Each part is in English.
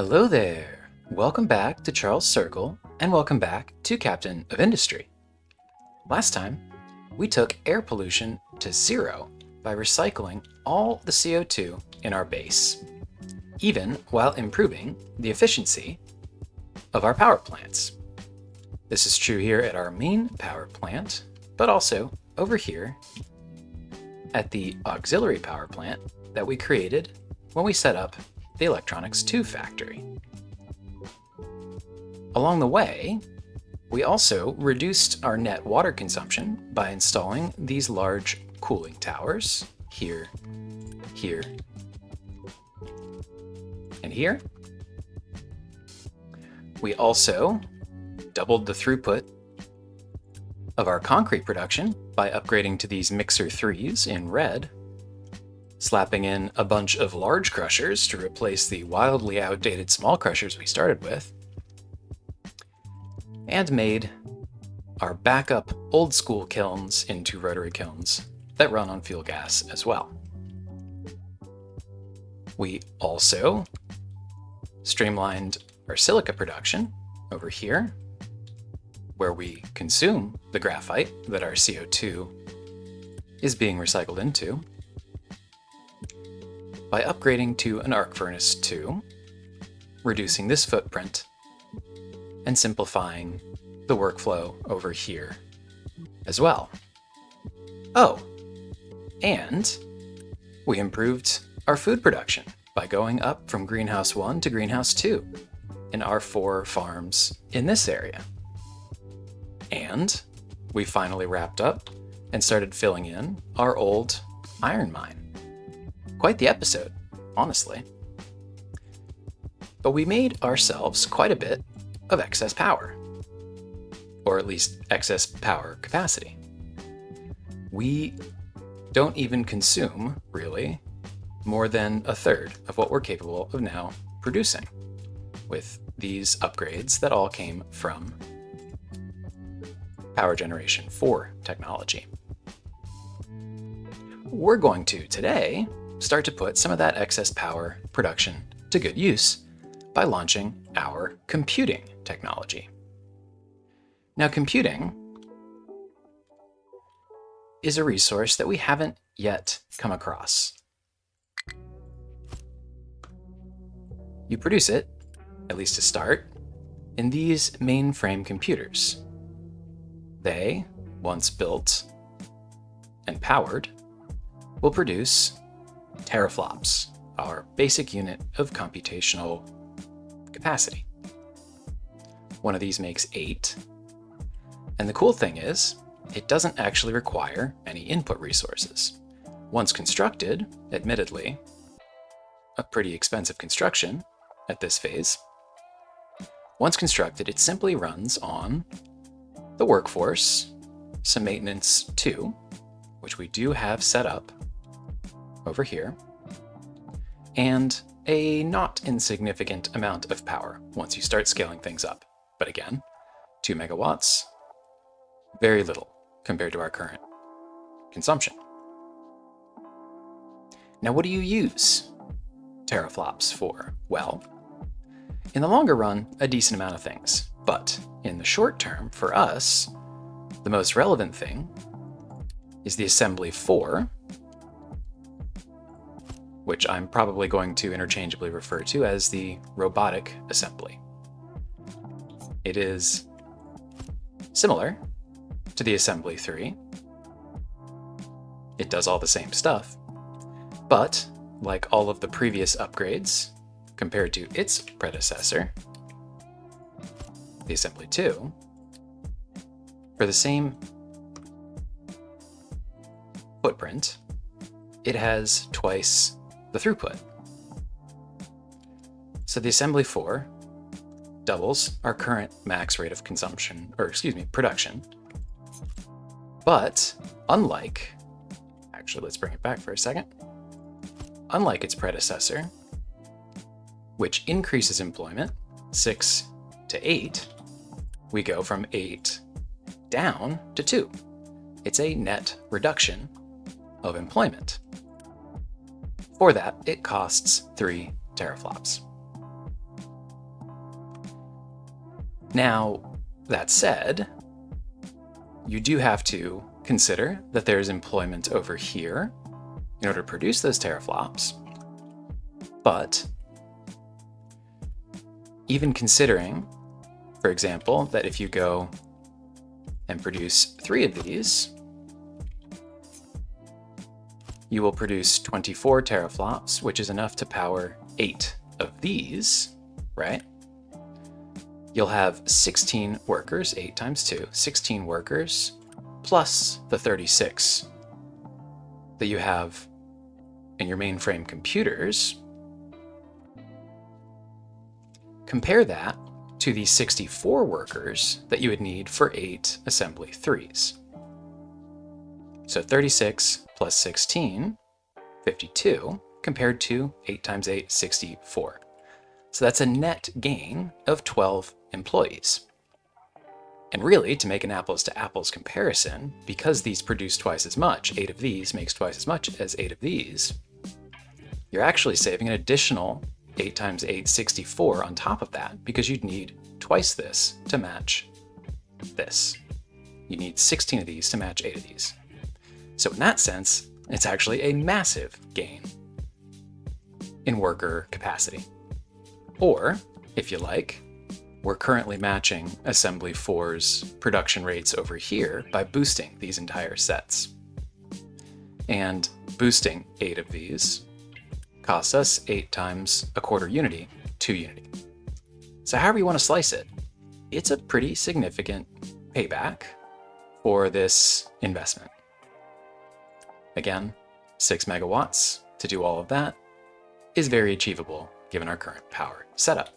Hello there! Welcome back to Charles Circle, and welcome back to Captain of Industry. Last time, we took air pollution to zero by recycling all the CO2 in our base, even while improving the efficiency of our power plants. This is true here at our main power plant, but also over here at the auxiliary power plant that we created when we set up the Electronics 2 factory. Along the way, we also reduced our net water consumption by installing these large cooling towers here, here, and here. We also doubled the throughput of our concrete production by upgrading to these Mixer 3s in red, slapping in a bunch of large crushers to replace the wildly outdated small crushers we started with, and made our backup old school kilns into rotary kilns that run on fuel gas as well. We also streamlined our silica production over here, where we consume the graphite that our CO2 is being recycled into, by upgrading to an arc furnace 2, reducing this footprint, and simplifying the workflow over here as well. Oh, and we improved our food production by going up from Greenhouse 1 to Greenhouse 2 in our 4 farms in this area. And we finally wrapped up and started filling in our old iron mine. Quite the episode, honestly. But we made ourselves quite a bit of excess power, or at least excess power capacity. We don't even consume, really, more than a third of what we're capable of now producing with these upgrades that all came from Power Generation 4 technology. We're going to, today, start to put some of that excess power production to good use by launching our computing technology. Now, computing is a resource that we haven't yet come across. You produce it, at least to start, in these mainframe computers. They, once built and powered, will produce teraflops, our basic unit of computational capacity. One of these makes 8. And the cool thing is, it doesn't actually require any input resources. Once constructed, admittedly, a pretty expensive construction at this phase, once constructed, it simply runs on the workforce, some maintenance 2, which we do have set up over here, and a not insignificant amount of power once you start scaling things up. But again, 2 megawatts, very little compared to our current consumption. Now, what do you use teraflops for? Well, in the longer run, a decent amount of things. But in the short term, for us, the most relevant thing is the Assembly 4, which I'm probably going to interchangeably refer to as the Robotic Assembly. It is similar to the Assembly 3. It does all the same stuff, but like all of the previous upgrades compared to its predecessor, the Assembly 2, for the same footprint, it has twice the throughput. So the Assembly 4 doubles our current max rate of production. But unlike, actually, let's bring it back for a second. Unlike its predecessor, which increases employment 6 to 8, we go from 8 down to 2. It's a net reduction of employment. For that, it costs 3 teraflops. Now, that said, you do have to consider that there's employment over here in order to produce those teraflops. But even considering, for example, that if you go and produce 3 of these, you will produce 24 teraflops, which is enough to power 8 of these, right? You'll have 16 workers, 8 times 2, 16 workers, plus the 36 that you have in your mainframe computers. Compare that to the 64 workers that you would need for 8 assembly 3s. So 36 plus 16, 52, compared to 8 times 8, 64. So that's a net gain of 12 employees. And really, to make an apples to apples comparison, because these produce twice as much, 8 of these makes twice as much as 8 of these, you're actually saving an additional 8 times 8, 64 on top of that, because you'd need twice this to match this. You need 16 of these to match 8 of these. So in that sense, it's actually a massive gain in worker capacity. Or, if you like, we're currently matching Assembly 4's production rates over here by boosting these entire sets. And boosting 8 of these costs us 8 times a quarter unity, 2 unity. So however you want to slice it, it's a pretty significant payback for this investment. Again, 6 megawatts to do all of that is very achievable given our current power setup.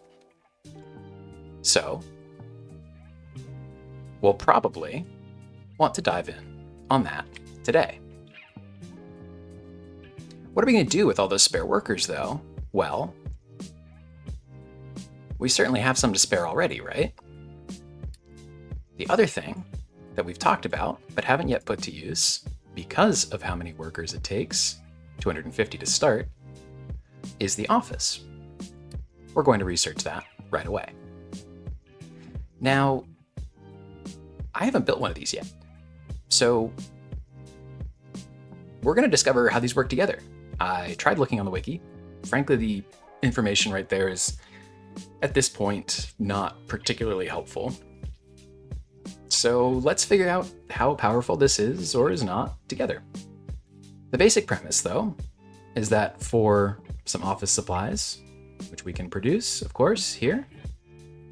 So we'll probably want to dive in on that today. What are we going to do with all those spare workers, though? Well, we certainly have some to spare already, right? The other thing that we've talked about but haven't yet put to use, because of how many workers it takes, 250 to start, is the office. We're going to research that right away. Now, I haven't built one of these yet, so we're going to discover how these work together. I tried looking on the wiki. Frankly, the information right there is, at this point, not particularly helpful. So let's figure out how powerful this is or is not together. The basic premise, though, is that for some office supplies, which we can produce, of course, here,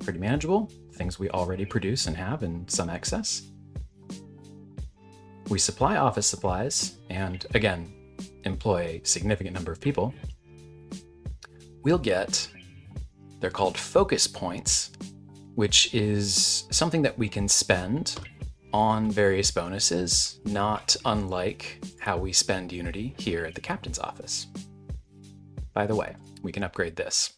pretty manageable, things we already produce and have in some excess. We supply office supplies and, again, employ a significant number of people. We'll get, they're called focus points, which is something that we can spend on various bonuses, not unlike how we spend Unity here at the captain's office. By the way, we can upgrade this.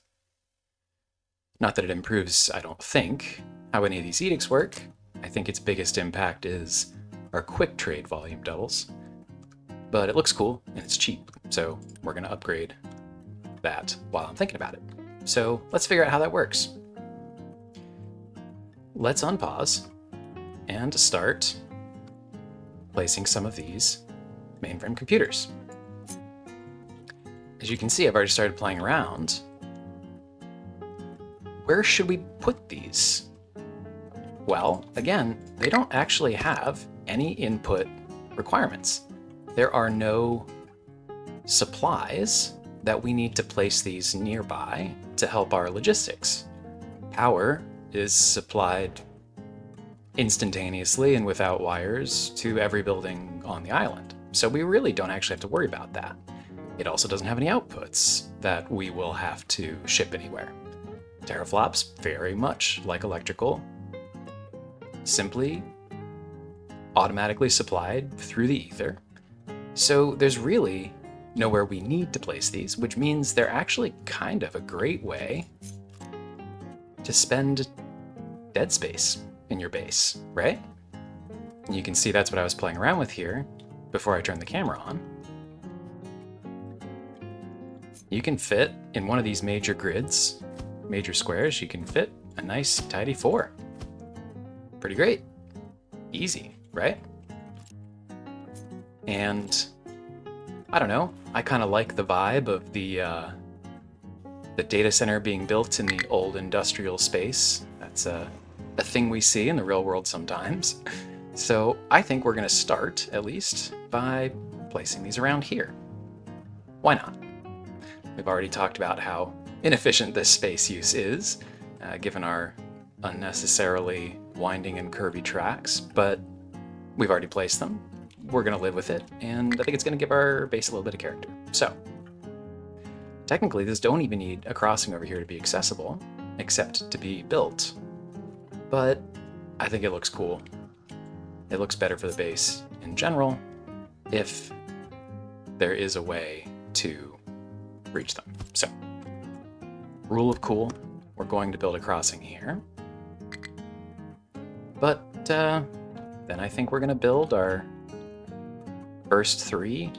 Not that it improves, I don't think, how any of these edicts work. I think its biggest impact is our quick trade volume doubles. But it looks cool and it's cheap, so we're going to upgrade that while I'm thinking about it. So let's figure out how that works. Let's unpause and start placing some of these mainframe computers. As you can see, I've already started playing around. Where should we put these? Well, again, they don't actually have any input requirements. There are no supplies that we need to place these nearby to help our logistics. Power is supplied instantaneously and without wires to every building on the island. So we really don't actually have to worry about that. It also doesn't have any outputs that we will have to ship anywhere. Teraflops, very much like electrical, simply automatically supplied through the ether. So there's really nowhere we need to place these, which means they're actually kind of a great way to spend dead space in your base, right? And you can see that's what I was playing around with here before I turned the camera on. You can fit in one of these major grids, major squares, you can fit a nice tidy 4. Pretty great. Easy, right? And I don't know, I kind of like the vibe of the data center being built in the old industrial space. That's a thing we see in the real world sometimes. So I think we're going to start, at least, by placing these around here. Why not? We've already talked about how inefficient this space use is, given our unnecessarily winding and curvy tracks, but we've already placed them. We're going to live with it, and I think it's going to give our base a little bit of character. So, technically, this don't even need a crossing over here to be accessible, except to be built. But I think it looks cool. It looks better for the base in general if there is a way to reach them. So, rule of cool, we're going to build a crossing here. But then I think we're going to build our first 3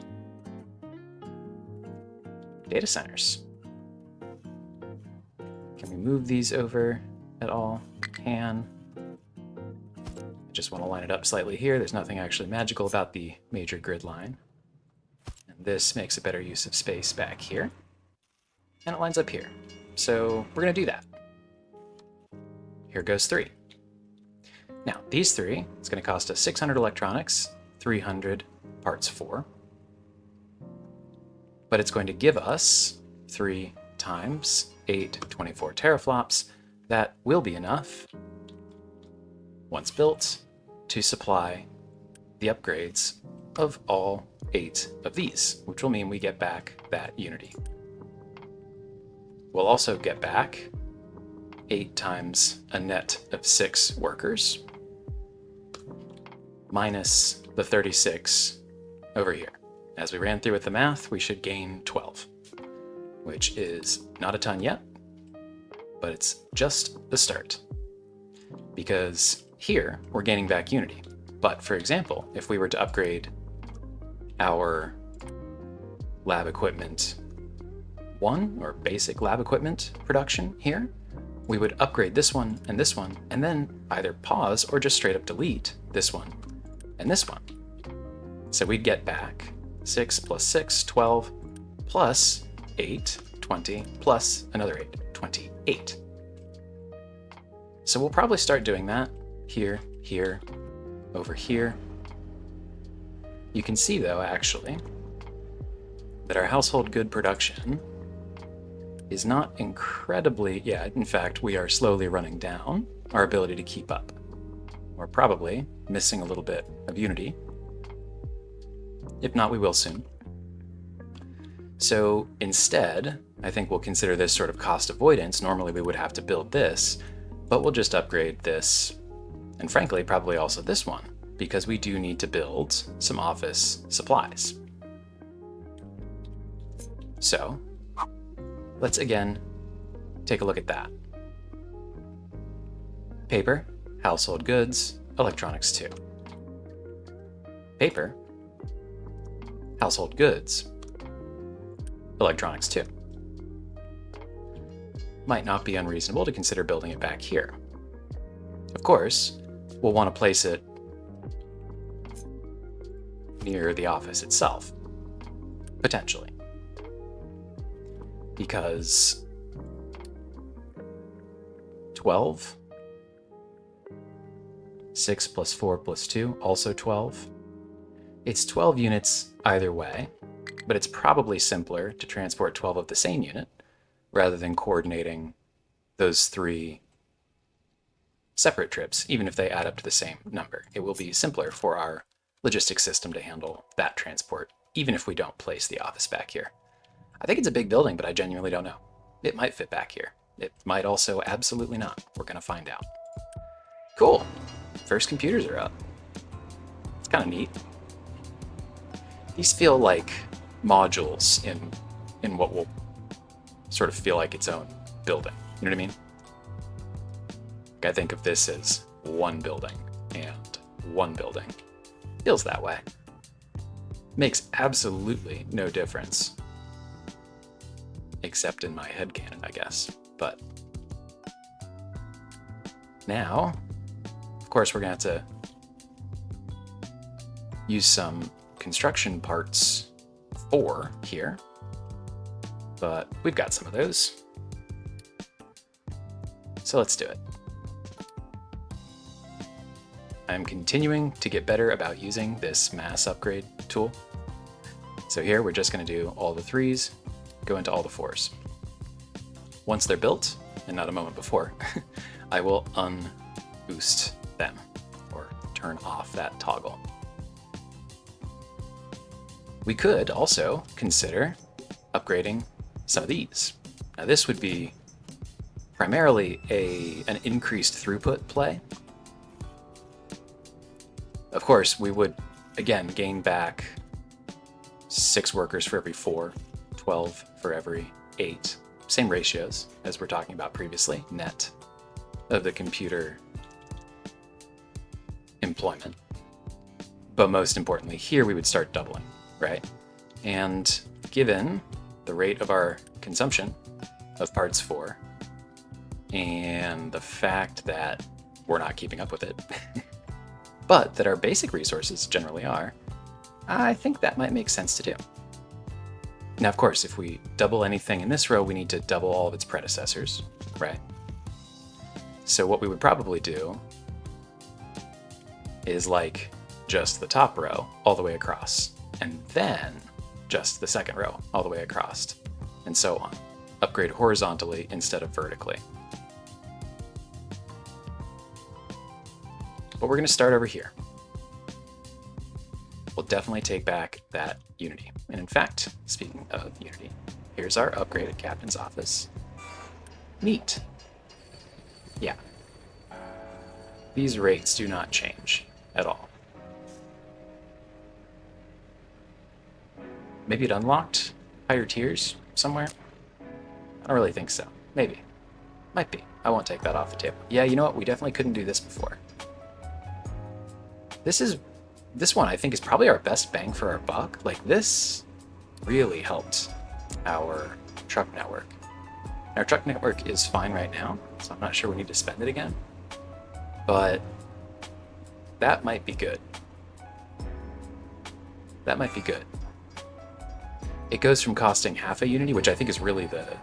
data centers. Can we move these over at all? Can. I just want to line it up slightly here. There's nothing actually magical about the major grid line. And this makes a better use of space back here. And it lines up here. So we're going to do that. Here goes 3. Now, these 3, it's going to cost us 600 electronics, 300 parts 4. But it's going to give us 3 times 8 24 teraflops. That will be enough, once built, to supply the upgrades of all 8 of these, which will mean we get back that unity. We'll also get back 8 times a net of 6 workers, minus the 36 over here. As we ran through with the math, we should gain 12, which is not a ton yet, but it's just the start. Because here, we're gaining back unity. But for example, if we were to upgrade our lab equipment 1, or basic lab equipment production here, we would upgrade this one, and then either pause or just straight up delete this one and this one. So we'd get back 6 plus 6, 12, plus 8, 20, plus another 8, 28. So we'll probably start doing that here, here, over here. You can see, though, actually, that our household good production is not incredibly, in fact, we are slowly running down our ability to keep up. We're probably missing a little bit of unity. If not, we will soon. So instead, I think we'll consider this sort of cost avoidance. Normally we would have to build this, but we'll just upgrade this, and frankly, probably also this one, because we do need to build some office supplies. So let's again take a look at that. Paper, household goods, electronics 2. Paper, household goods, electronics 2. Might not be unreasonable to consider building it back here. Of course, we'll want to place it near the office itself, potentially. Because 12, 6 plus 4 plus 2, also 12. It's 12 units either way, but it's probably simpler to transport 12 of the same unit rather than coordinating those 3 separate trips, even if they add up to the same number. It will be simpler for our logistics system to handle that transport, even if we don't place the office back here. I think it's a big building, but I genuinely don't know. It might fit back here. It might also absolutely not. We're going to find out. Cool. First computers are up. It's kind of neat. These feel like modules in what will sort of feel like its own building. You know what I mean? Like I think of this as one building and one building. Feels that way. Makes absolutely no difference. Except in my headcanon, I guess. But now, of course, we're going to have to use some construction parts for here, but we've got some of those. So let's do it. I'm continuing to get better about using this mass upgrade tool. So here we're just going to do all the 3s, go into all the 4s. Once they're built, and not a moment before, I will unboost them or turn off that toggle. We could also consider upgrading some of these. Now this would be primarily an increased throughput play. Of course, we would, again, gain back 6 workers for every 4, 12 for every 8. Same ratios as we're talking about previously, net of the computer employment. But most importantly, here we would start doubling, right? And given the rate of our consumption of parts 4 and the fact that we're not keeping up with it, but that our basic resources generally are, I think that might make sense to do. Now, of course, if we double anything in this row, we need to double all of its predecessors, right? So what we would probably do is like just the top row all the way across, and then just the second row all the way across, and so on. Upgrade horizontally instead of vertically. But we're going to start over here. We'll definitely take back that Unity. And in fact, speaking of Unity, here's our upgraded captain's office. Neat. Yeah. These rates do not change at all. Maybe it unlocked higher tiers somewhere? I don't really think so. Maybe. Might be. I won't take that off the table. Yeah, you know what? We definitely couldn't do this before. This one I think is probably our best bang for our buck. Like, this really helped our truck network. Our truck network is fine right now, so I'm not sure we need to spend it again. But that might be good. That might be good. It goes from costing half a Unity, which I think is really the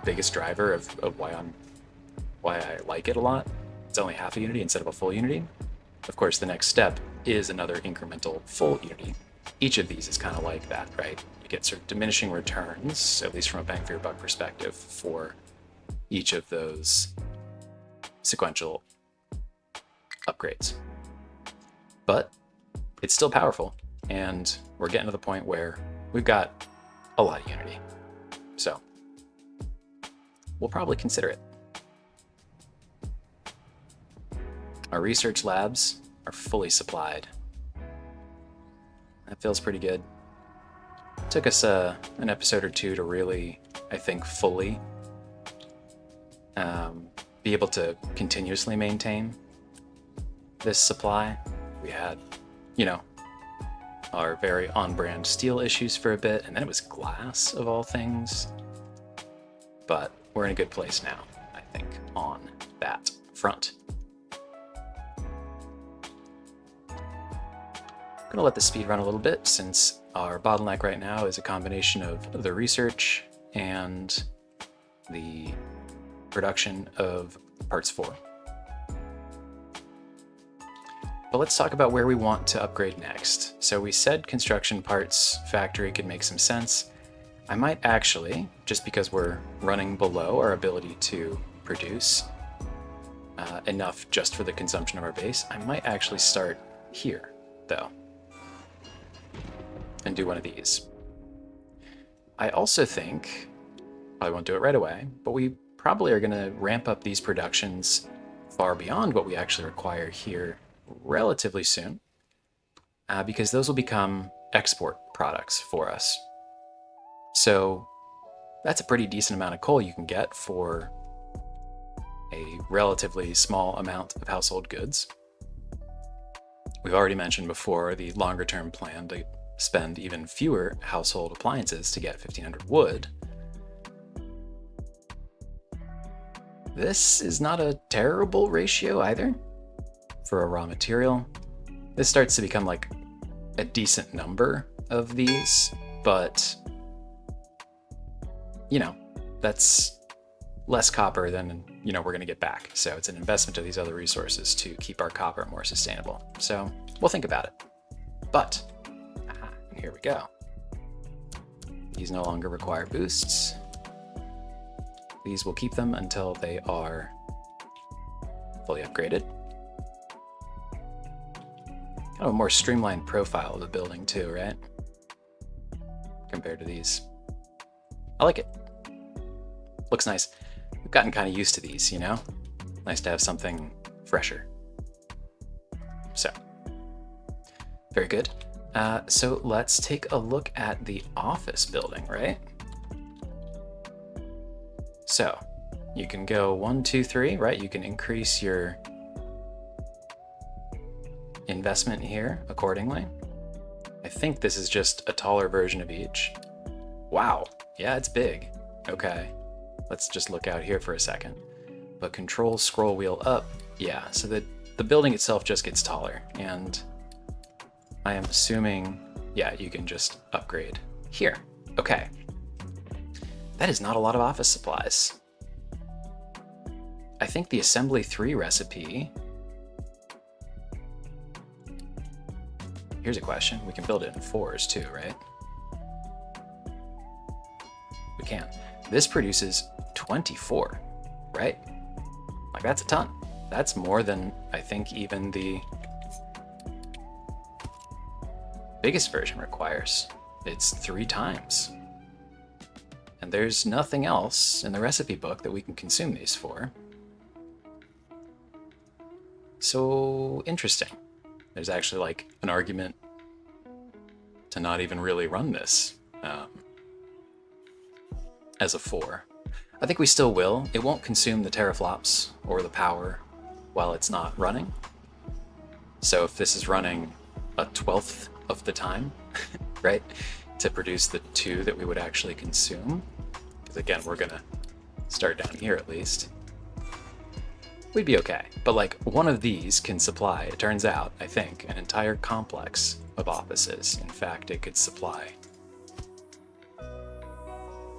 biggest driver of why I like it a lot. It's only half a Unity instead of a full Unity. Of course, the next step is another incremental full Unity. Each of these is kind of like that, right? You get sort of diminishing returns, at least from a bang for your buck perspective, for each of those sequential upgrades. But it's still powerful, and we're getting to the point where we've got a lot of Unity. So we'll probably consider it. Our research labs are fully supplied. That feels pretty good. It took us an episode or two to really, I think, fully be able to continuously maintain this supply. We had, you know, our very on-brand steel issues for a bit, and then it was glass of all things. But we're in a good place now, I think, on that front. I'm gonna let the speed run a little bit since our bottleneck right now is a combination of the research and the production of parts 4. But let's talk about where we want to upgrade next. So we said construction parts factory could make some sense. I might actually, just because we're running below our ability to produce enough just for the consumption of our base, I might actually start here, though, and do one of these. I also think, I won't do it right away, but we probably are going to ramp up these productions far beyond what we actually require here relatively soon, because those will become export products for us. So that's a pretty decent amount of coal you can get for a relatively small amount of household goods. We've already mentioned before the longer term plan to spend even fewer household appliances to get 1,500 wood. This is not a terrible ratio either. for a raw material. This starts to become like a decent number of these, but you know, that's less copper than, you know, we're going to get back. So it's an investment of these other resources to keep our copper more sustainable. So we'll think about it. But here we go. These no longer require boosts. These will keep them until they are fully upgraded. Kind of a more streamlined profile of the building too, right? Compared to these. I like it. Looks nice. We've gotten kind of used to these, you know? Nice to have something fresher. So, very good. So let's take a look at the office building, right? So you can go 1, 2, 3, right? You can increase your investment here accordingly. I think this is just a taller version of each. Wow, yeah, it's big. Okay, let's just look out here for a second. But control scroll wheel up, yeah, so the building itself just gets taller, and I am assuming, yeah, you can just upgrade here. Okay. That is not a lot of office supplies. I think the Assembly 3 recipe... Here's a question. We can build it in 4s too, right? We can. This produces 24, right? Like, that's a ton. That's more than, I think, even the biggest version requires. It's 3 times. And there's nothing else in the recipe book that we can consume these for. So interesting. There's actually like an argument to not even really run this as a 4. I think we still will. It won't consume the teraflops or the power while it's not running. So if this is running a 12th of the time, right, to produce the 2 that we would actually consume, because again, we're gonna start down here at least, we'd be okay. But like, one of these can supply, it turns out, I think, an entire complex of offices. In fact, it could supply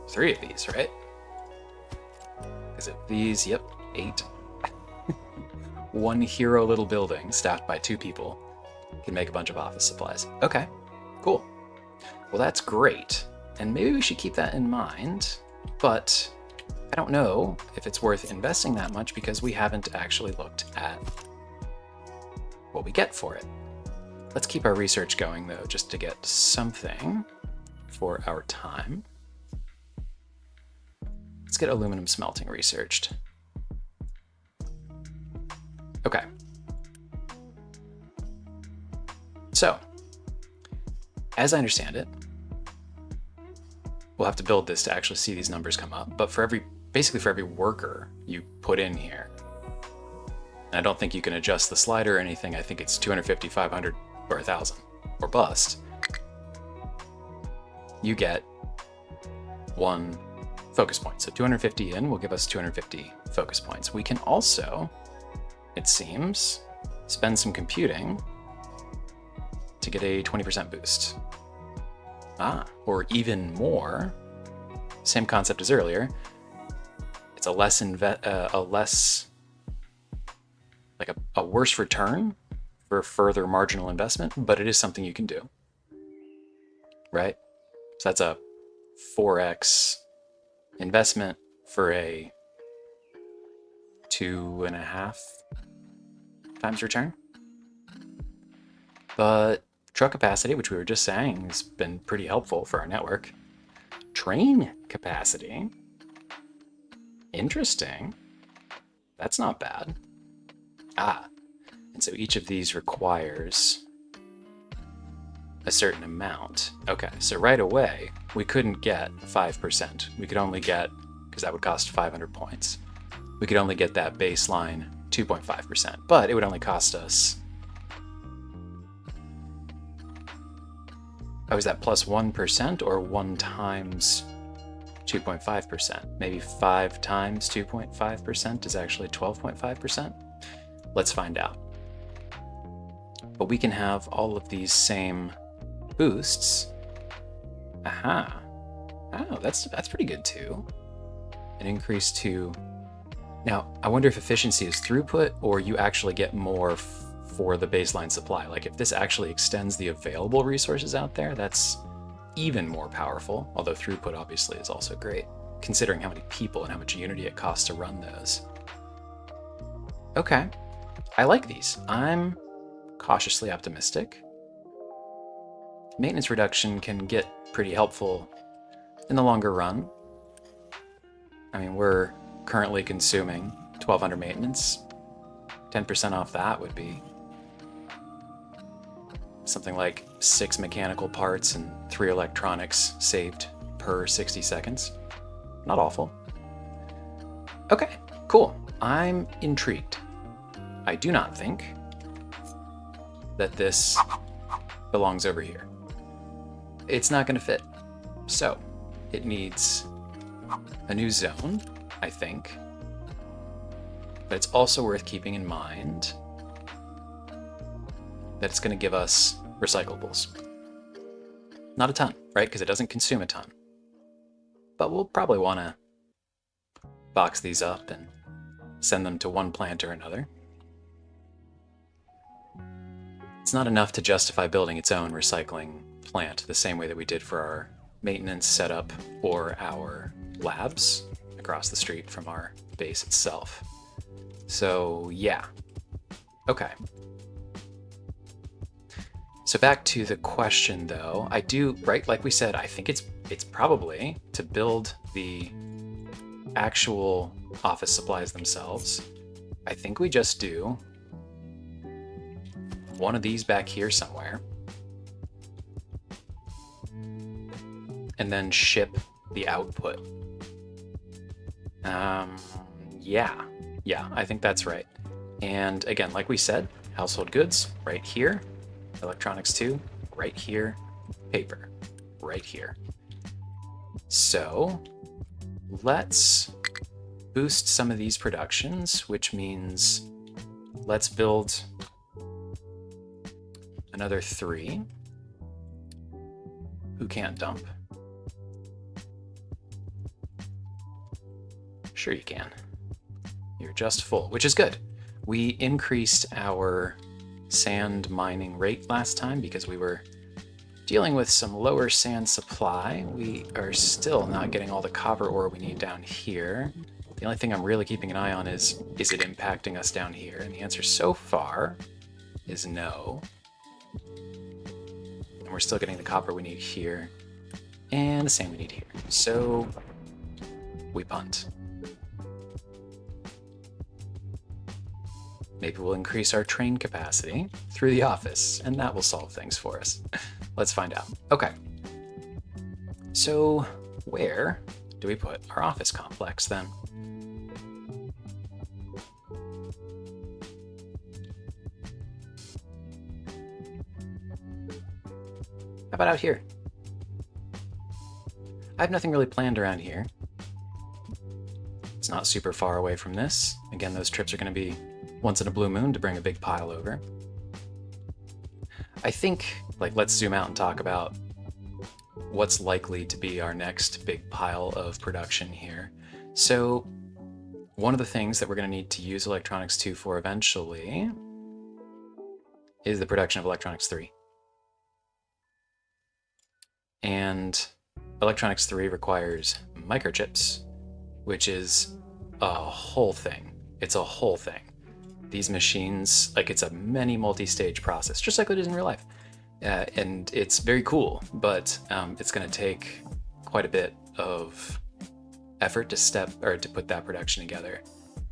3 of these, right? Because if these, yep, 8. One hero little building staffed by 2 people can make a bunch of office supplies. Okay, cool. Well, that's great. And maybe we should keep that in mind, but I don't know if it's worth investing that much because we haven't actually looked at what we get for it. Let's keep our research going though, just to get something for our time. Let's get aluminum smelting researched. Okay. So, as I understand it, we'll have to build this to actually see these numbers come up, but for basically for every worker you put in here, and I don't think you can adjust the slider or anything, I think it's 250, 500, or 1,000, or bust, you get 1 focus point. So 250 in will give us 250 focus points. We can also, it seems, spend some computing to get a 20% boost. Or even more, same concept as earlier. It's a worse return for further marginal investment, but it is something you can do, right? So that's a 4x investment for a 2.5 times return. But truck capacity, which we were just saying, has been pretty helpful for our network. Train capacity. Interesting. That's not bad. And so each of these requires a certain amount. Okay, so right away, we couldn't get 5%. We could only get, because that would cost 500 points, we could only get that baseline 2.5%, but it would only cost us, is that plus 1% or 1 times 2.5%? Maybe 5 times 2.5% is actually 12.5%? Let's find out. but we can have all of these same boosts. Aha. Oh, that's pretty good too. An increase to... Now, I wonder if efficiency is throughput or you actually get more for the baseline supply. Like if this actually extends the available resources out there, that's even more powerful. Although throughput obviously is also great, considering how many people and how much Unity it costs to run those. Okay, I like these. I'm cautiously optimistic. Maintenance reduction can get pretty helpful in the longer run. I mean, we're currently consuming 1,200 maintenance. 10% off that would be something like 6 mechanical parts and 3 electronics saved per 60 seconds. Not awful. Okay, cool. I'm intrigued. I do not think that this belongs over here. It's not going to fit. So it needs a new zone, I think. But it's also worth keeping in mind that it's going to give us recyclables. Not a ton, right? Because it doesn't consume a ton. But we'll probably want to box these up and send them to one plant or another. It's not enough to justify building its own recycling plant the same way that we did for our maintenance setup or our labs across the street from our base itself. So yeah, okay. So back to the question though, I do, right, like we said, I think it's probably to build the actual office supplies themselves. I think we just do one of these back here somewhere and then ship the output. Yeah, I think that's right. And again, like we said, household goods right here, electronics 2 right here, paper right here. So let's boost some of these productions, which means let's build another 3. Who can't dump? Sure you can. You're just full, which is good. We increased our sand mining rate last time because we were dealing with some lower sand supply. We are still not getting all the copper ore we need down here. The only thing I'm really keeping an eye on is it impacting us down here? And the answer so far is no. And we're still getting the copper we need here and the sand we need here. So we punt. Maybe we'll increase our train capacity through the office, and that will solve things for us. Let's find out. Okay. So where do we put our office complex then? How about out here? I have nothing really planned around here. It's not super far away from this. Again, those trips are going to be once in a blue moon to bring a big pile over. I think, like, let's zoom out and talk about what's likely to be our next big pile of production here. So one of the things that we're going to need to use Electronics 2 for eventually is the production of Electronics 3. And Electronics 3 requires microchips, which is a whole thing. It's a whole thing. These machines, like, it's a many multi-stage process, just like it is in real life. And it's very cool, but it's going to take quite a bit of effort to put that production together.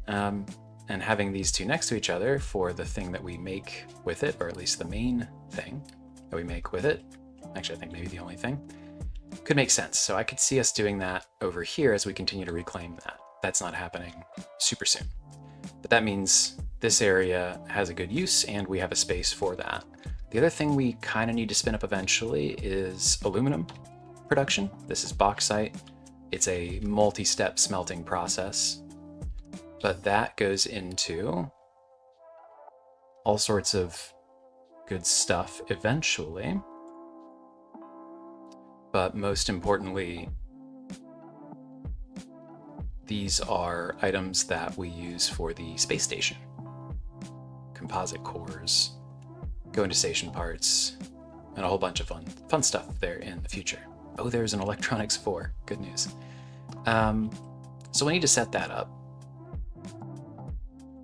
And having these two next to each other for the thing that we make with it, or at least the main thing that we make with it, actually I think maybe the only thing, could make sense. So I could see us doing that over here as we continue to reclaim that. That's not happening super soon. But that means this area has a good use and we have a space for that. The other thing we kind of need to spin up eventually is aluminum production. This is bauxite. It's a multi-step smelting process, but that goes into all sorts of good stuff eventually. But most importantly, these are items that we use for the space station. Composite cores, go into station parts, and a whole bunch of fun stuff there in the future. Oh, there's an electronics 4. Good news. So we need to set that up.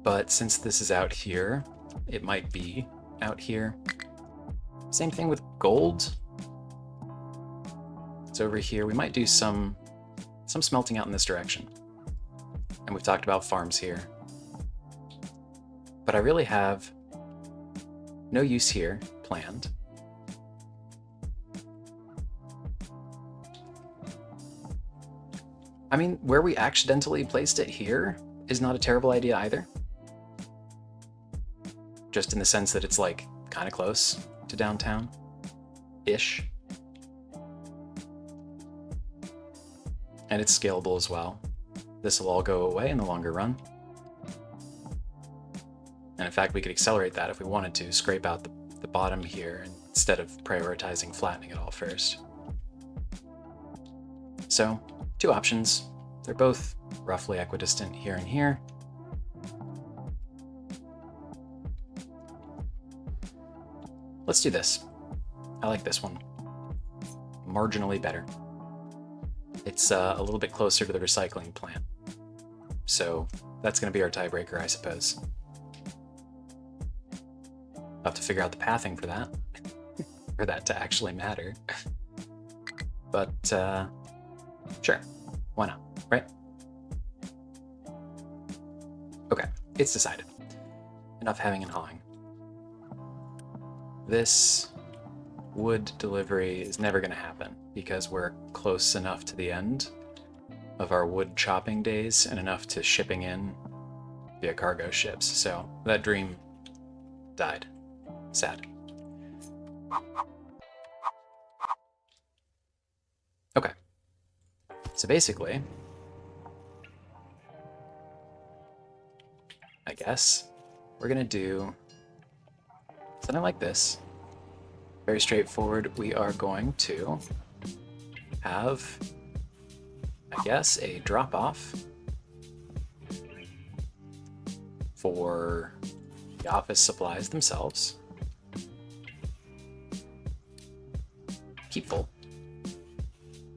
But since this is out here, it might be out here. Same thing with gold. It's over here. We might do some smelting out in this direction. And we've talked about farms here. But I really have no use here planned. I mean, where we accidentally placed it here is not a terrible idea either. Just in the sense that it's like kind of close to downtown-ish. And it's scalable as well. This will all go away in the longer run. And in fact, we could accelerate that if we wanted to, scrape out the bottom here instead of prioritizing flattening it all first. So, 2 options. They're both roughly equidistant here and here. Let's do this. I like this one. Marginally better. It's a little bit closer to the recycling plant. So that's going to be our tiebreaker, I suppose. I'll have to figure out the pathing for that. For that to actually matter. But, sure. Why not, right? Okay, it's decided. Enough hemming and hawing. This wood delivery is never going to happen because we're close enough to the end of our wood chopping days and enough to shipping in via cargo ships. So that dream died. Sad. Okay. So basically, I guess we're going to do something like this. Very straightforward. We are going to have, I guess, a drop-off for the office supplies themselves. Keep full.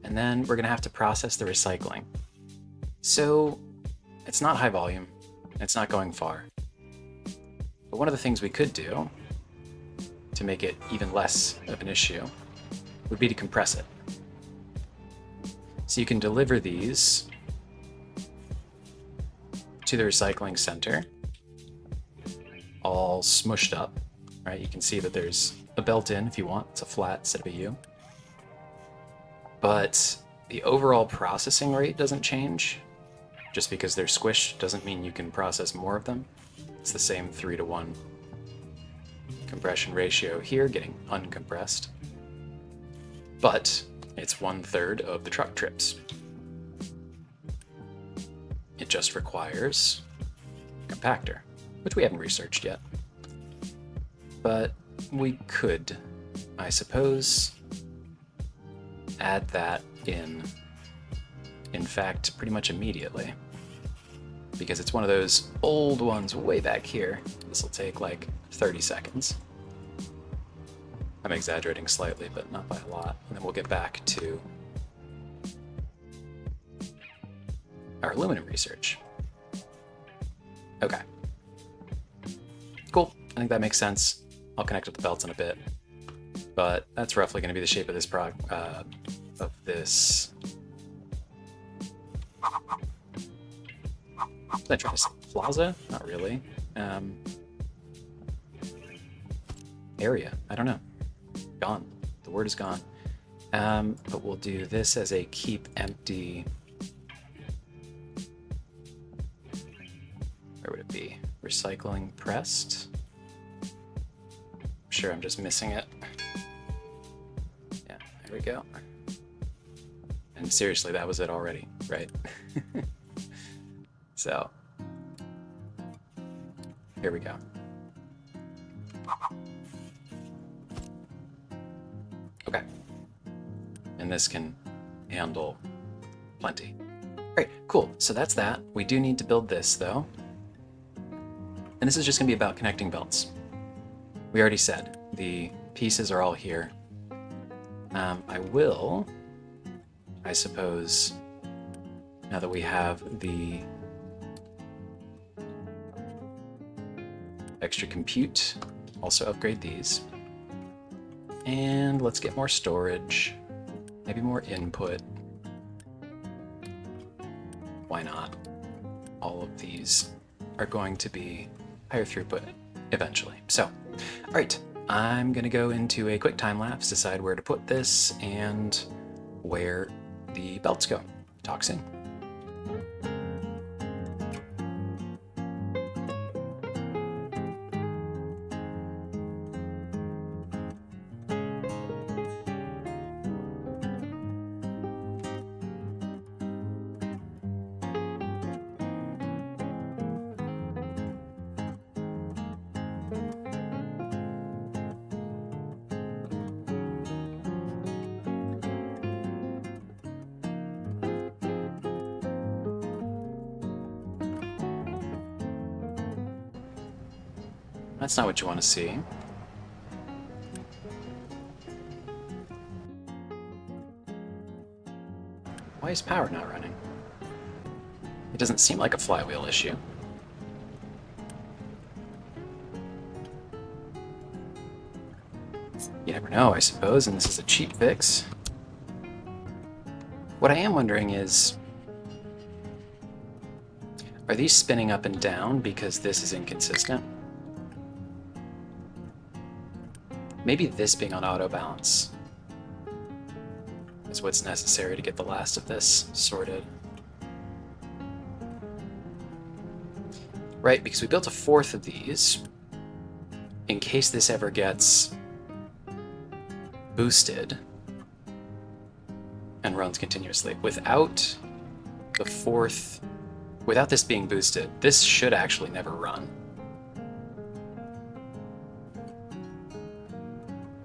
And then we're going to have to process the recycling. So it's not high volume. It's not going far. But one of the things we could do to make it even less of an issue would be to compress it. So you can deliver these to the recycling center, all smushed up, right? You can see that there's a belt in if you want. It's a flat instead of a U. But the overall processing rate doesn't change. Just because they're squished doesn't mean you can process more of them. It's the same 3-to-1 compression ratio here, getting uncompressed. But it's 1/3 of the truck trips. It just requires a compactor, which we haven't researched yet. But we could, I suppose, add that in fact, pretty much immediately. Because it's one of those old ones way back here. This will take like 30 seconds. I'm exaggerating slightly, but not by a lot. And then we'll get back to our aluminum research. Okay. Cool. I think that makes sense. I'll connect with the belts in a bit. But that's roughly going to be the shape of this Was I trying to say plaza? Not really. Area. I don't know. Gone. The word is gone. But we'll do this as a keep empty. Where would it be? Recycling pressed. I'm sure I'm just missing it. Yeah, there we go. And seriously, that was it already, right? So, here we go. and this can handle plenty. All right, cool. So that's that. We do need to build this though. And this is just gonna be about connecting belts. We already said the pieces are all here. I will, I suppose, now that we have the extra compute, also upgrade these. And let's get more storage, maybe more input. Why not? All of these are going to be higher throughput eventually. So, all right, I'm gonna go into a quick time lapse, decide where to put this and where the belts go. Talk soon. That's not what you want to see. Why is power not running? It doesn't seem like a flywheel issue. You never know, I suppose, and this is a cheap fix. What I am wondering is, are these spinning up and down because this is inconsistent? Maybe this being on auto balance is what's necessary to get the last of this sorted. Right, because we built a fourth of these in case this ever gets boosted and runs continuously. Without the fourth, without this being boosted, this should actually never run.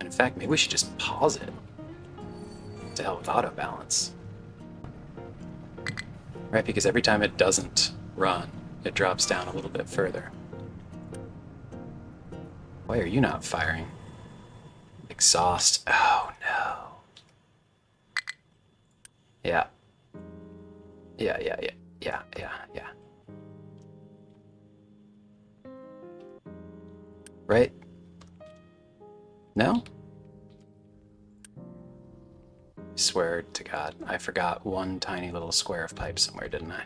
In fact, maybe we should just pause it. To hell with auto balance. Right, because every time it doesn't run, it drops down a little bit further. Why are you not firing? Exhaust. Oh no. Yeah. Yeah. Right? No? I swear to God, I forgot one tiny little square of pipe somewhere, didn't I?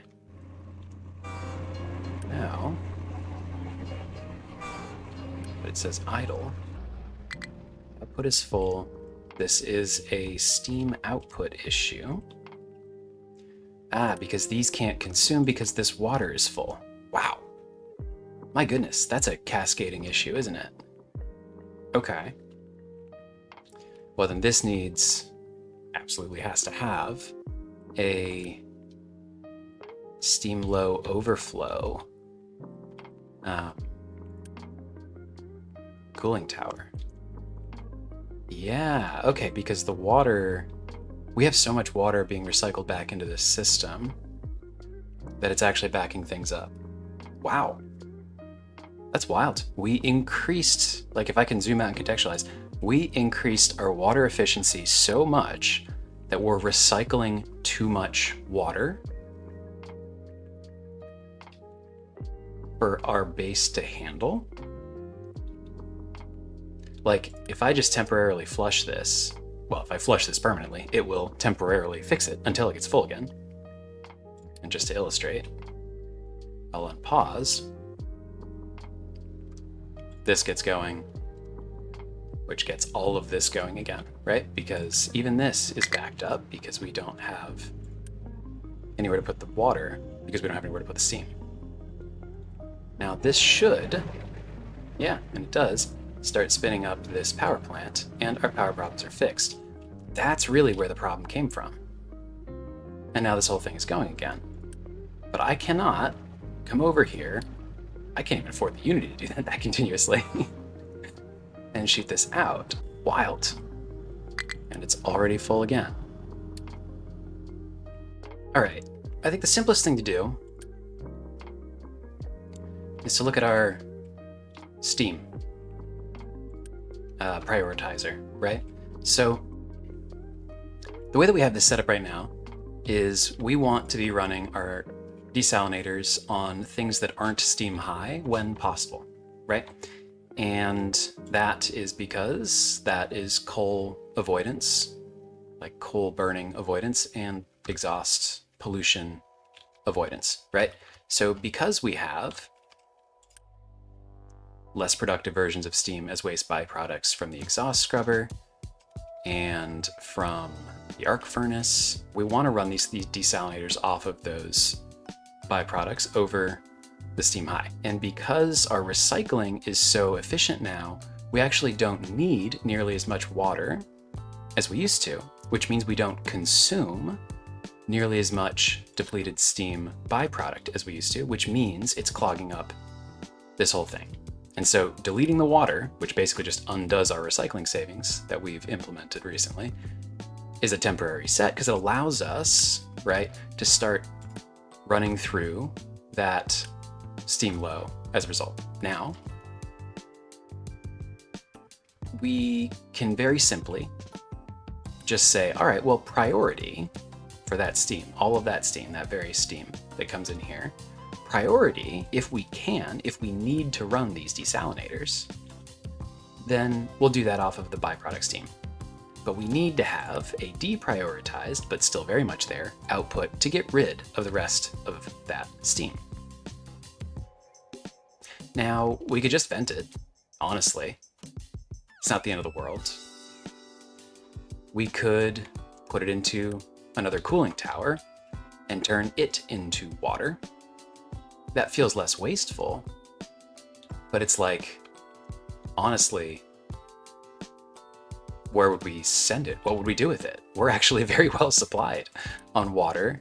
No. But it says idle. Output is full. This is a steam output issue. Ah, because these can't consume because this water is full. Wow. My goodness, that's a cascading issue, isn't it? Okay. Well, then this absolutely has to have a steam low overflow cooling tower. Yeah, okay, because the water, we have so much water being recycled back into this system that it's actually backing things up. Wow. That's wild. We increased, like if I can zoom out and contextualize, we increased our water efficiency so much that we're recycling too much water for our base to handle. Like if I just temporarily flush this, well, if I flush this permanently, it will temporarily fix it until it gets full again. And just to illustrate, I'll unpause. This gets going, which gets all of this going again, right? Because even this is backed up because we don't have anywhere to put the water, because we don't have anywhere to put the steam. Now this should, yeah, and it does, start spinning up this power plant, and our power problems are fixed. That's really where the problem came from. And now this whole thing is going again. But I cannot come over here, I can't even afford the Unity to do that continuously, and shoot this out. Wild. And it's already full again. All right, I think the simplest thing to do is to look at our Steam prioritizer, right? So the way that we have this set up right now is we want to be running our desalinators on things that aren't Steam high when possible, right? And that is because that is coal avoidance, like coal burning avoidance and exhaust pollution avoidance, right? So because we have less productive versions of steam as waste byproducts from the exhaust scrubber and from the arc furnace, we want to run these desalinators off of those byproducts over the steam high. And because our recycling is so efficient now, we actually don't need nearly as much water as we used to, which means we don't consume nearly as much depleted steam byproduct as we used to, which means it's clogging up this whole thing. And so deleting the water, which basically just undoes our recycling savings that we've implemented recently, is a temporary set because it allows us, right, to start running through that steam low as a result. Now, we can very simply just say, all right, well, priority for that steam, all of that steam, that very steam that comes in here, priority, if we can, if we need to run these desalinators, then we'll do that off of the byproduct steam. But we need to have a deprioritized, but still very much there, output to get rid of the rest of that steam. Now, we could just vent it, honestly. It's not the end of the world. We could put it into another cooling tower and turn it into water. That feels less wasteful, but it's like, honestly, where would we send it? What would we do with it? We're actually very well supplied on water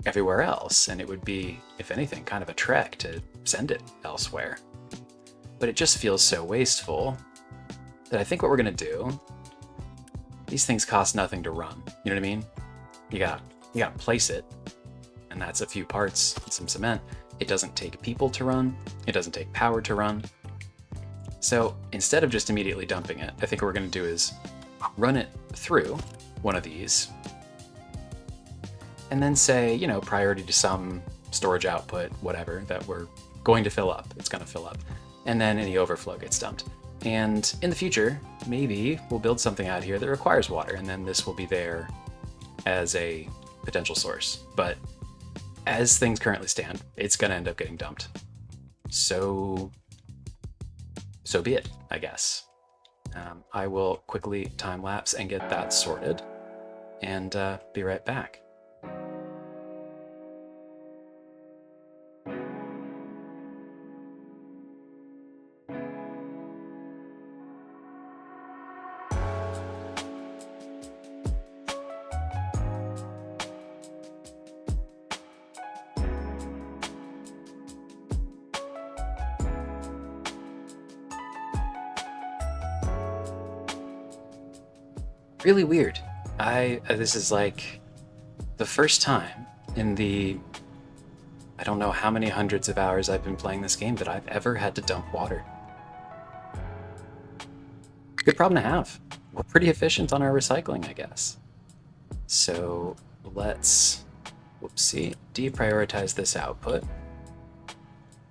everywhere else, and it would be, if anything, kind of a trek to send it elsewhere. But it just feels so wasteful that I think what we're gonna do, these things cost nothing to run. You know what I mean? You gotta place it, and that's a few parts and some cement. It doesn't take people to run. It doesn't take power to run. So instead of just immediately dumping it, I think what we're gonna do is run it through one of these and then say, you know, priority to some storage output, whatever, that we're going to fill up. It's gonna fill up. And then any overflow gets dumped. And in the future, maybe we'll build something out here that requires water, and then this will be there as a potential source. But as things currently stand, it's gonna end up getting dumped. So be it, I guess. I will quickly time lapse and get that sorted and be right back. Really weird. This is like the first time in the, I don't know how many hundreds of hours I've been playing this game that I've ever had to dump water. Good problem to have. We're pretty efficient on our recycling, I guess. So let's, whoopsie, deprioritize this output.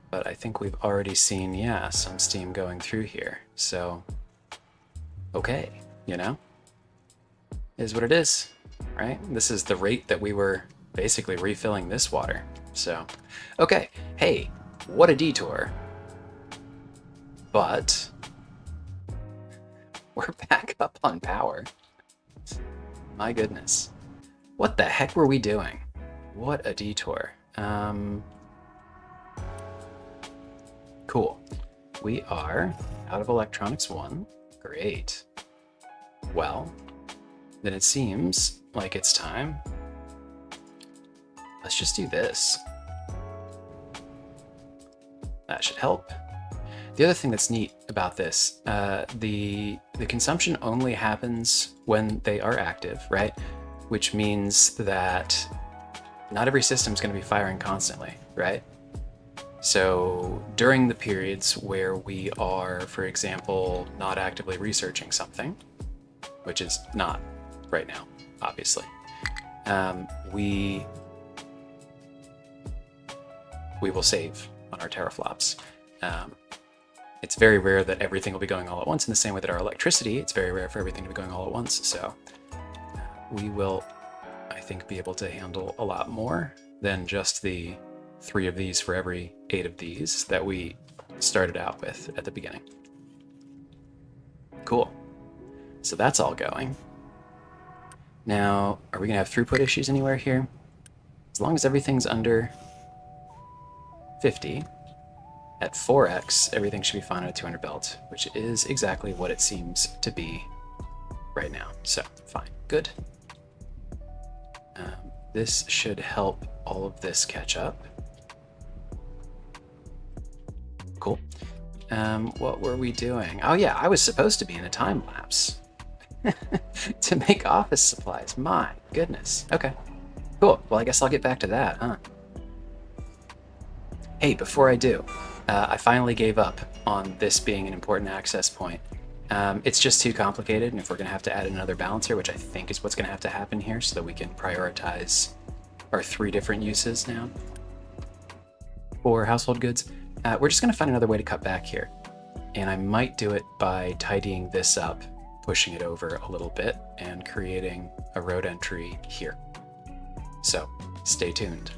But I think we've already seen, yeah, some steam going through here. So, okay, you know? Is what it is, right? This is the rate that we were basically refilling this water. So, okay, hey, what a detour. But we're back up on power. My goodness. What the heck were we doing? What a detour. Cool. We are out of electronics 1. Great. Well, then it seems like it's time. Let's just do this. That should help. The other thing that's neat about this, the consumption only happens when they are active, right? Which means that not every system is going to be firing constantly, right? So during the periods where we are, for example, not actively researching something, which is not right now, obviously, we will save on our teraflops. It's very rare that everything will be going all at once, in the same way that our electricity, it's very rare for everything to be going all at once. So we will, I think, be able to handle a lot more than just the 3 of these for every 8 of these that we started out with at the beginning. Cool. So that's all going. Now, are we going to have throughput issues anywhere here? As long as everything's under 50, at 4x, everything should be fine at a 200 belt, which is exactly what it seems to be right now. So, fine. Good. This should help all of this catch up. Cool. What were we doing? Oh yeah, I was supposed to be in a time lapse to make office supplies. My goodness. Okay, cool. Well, I guess I'll get back to that, huh? Hey, before I do, I finally gave up on this being an important access point. It's just too complicated, and if we're going to have to add another balancer, which I think is what's going to have to happen here so that we can prioritize our 3 different uses now for household goods, we're just going to find another way to cut back here. And I might do it by tidying this up, pushing it over a little bit, and creating a road entry here. So stay tuned.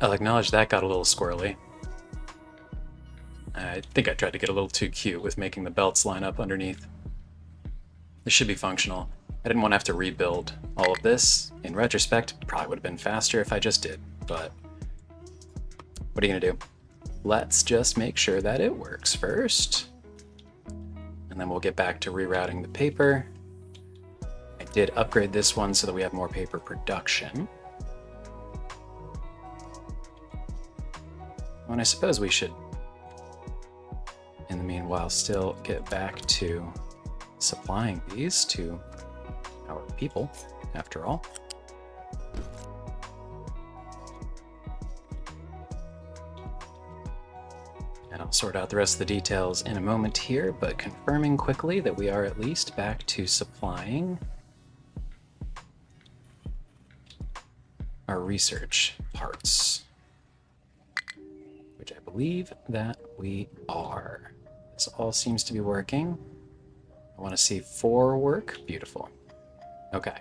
I'll acknowledge that got a little squirrely. I think I tried to get a little too cute with making the belts line up underneath. This should be functional. I didn't want to have to rebuild all of this. In retrospect, probably would have been faster if I just did, but what are you gonna do? Let's just make sure that it works first. And then we'll get back to rerouting the paper. I did upgrade this one so that we have more paper production. And I suppose we should, in the meanwhile, still get back to supplying these to our people, after all. sort out the rest of the details in a moment here, but confirming quickly that we are at least back to supplying our research parts, which I believe that we are. This all seems to be working. I want to see 4 work. Beautiful. Okay.